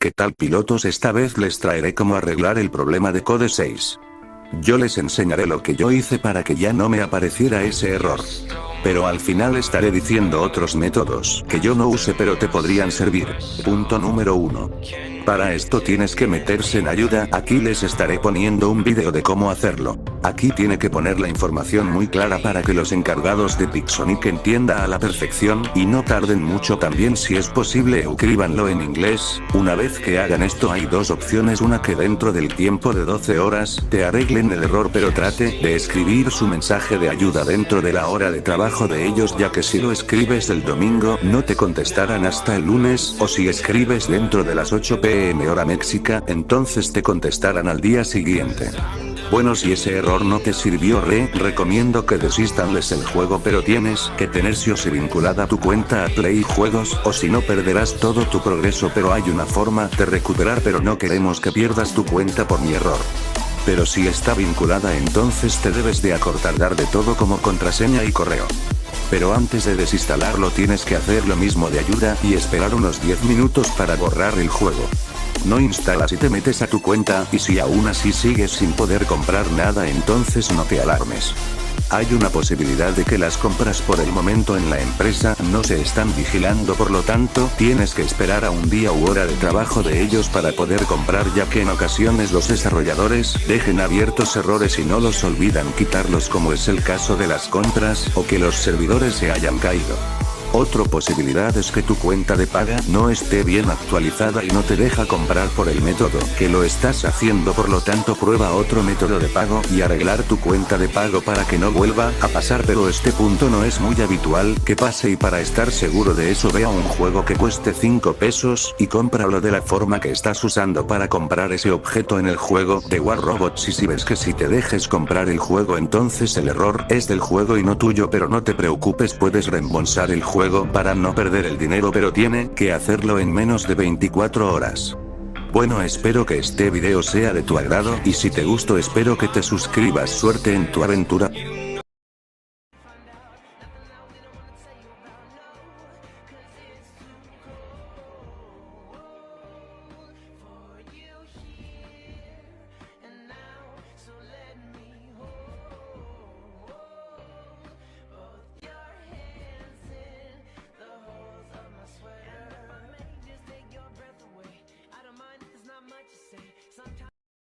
¿Qué tal, pilotos? Esta vez les traeré cómo arreglar el problema de Code 6. Yo les enseñaré lo que yo hice para que ya no me apareciera ese error. Pero al final estaré diciendo otros métodos que yo no use pero te podrían servir. Punto número 1. Para esto tienes que meterse en ayuda. Aquí les estaré poniendo un vídeo de cómo hacerlo. Aquí tiene que poner la información muy clara para que los encargados de Pixonic entienda a la perfección y no tarden mucho. También, si es posible, escríbanlo en inglés. Una vez que hagan esto hay dos opciones: una, que dentro del tiempo de 12 horas te arreglen el error, pero trate de escribir su mensaje de ayuda dentro de la hora de trabajo de ellos, ya que si lo escribes el domingo no te contestarán hasta el lunes, o si escribes dentro de las 8 p.m. hora México, entonces te contestarán al día siguiente. Bueno, si ese error no te sirvió, recomiendo que desinstales el juego, pero tienes que tener sí o sí vinculada tu cuenta a Play Juegos, o si no perderás todo tu progreso. Pero hay una forma de recuperar, pero no queremos que pierdas tu cuenta por mi error. Pero si está vinculada, entonces te debes de acordar de todo, como contraseña y correo. Pero antes de desinstalarlo tienes que hacer lo mismo de ayuda y esperar unos 10 minutos para borrar el juego. No instalas y te metes a tu cuenta, y si aún así sigues sin poder comprar nada, entonces no te alarmes. Hay una posibilidad de que las compras por el momento en la empresa no se están vigilando, por lo tanto, tienes que esperar a un día u hora de trabajo de ellos para poder comprar, ya que en ocasiones los desarrolladores dejen abiertos errores y no los olvidan quitarlos, como es el caso de las compras, o que los servidores se hayan caído. Otra posibilidad es que tu cuenta de paga no esté bien actualizada y no te deja comprar por el método que lo estás haciendo. Por lo tanto, prueba otro método de pago y arreglar tu cuenta de pago para que no vuelva a pasar. Pero este punto no es muy habitual que pase, y para estar seguro de eso, ve a un juego que cueste 5 pesos y cómpralo de la forma que estás usando para comprar ese objeto en el juego de War Robots. Y si ves que si te dejes comprar el juego, entonces el error es del juego y no tuyo, pero no te preocupes, puedes reembolsar el juego para no perder el dinero, pero tiene que hacerlo en menos de 24 horas. Bueno, espero que este video sea de tu agrado, y si te gustó espero que te suscribas. Suerte en tu aventura.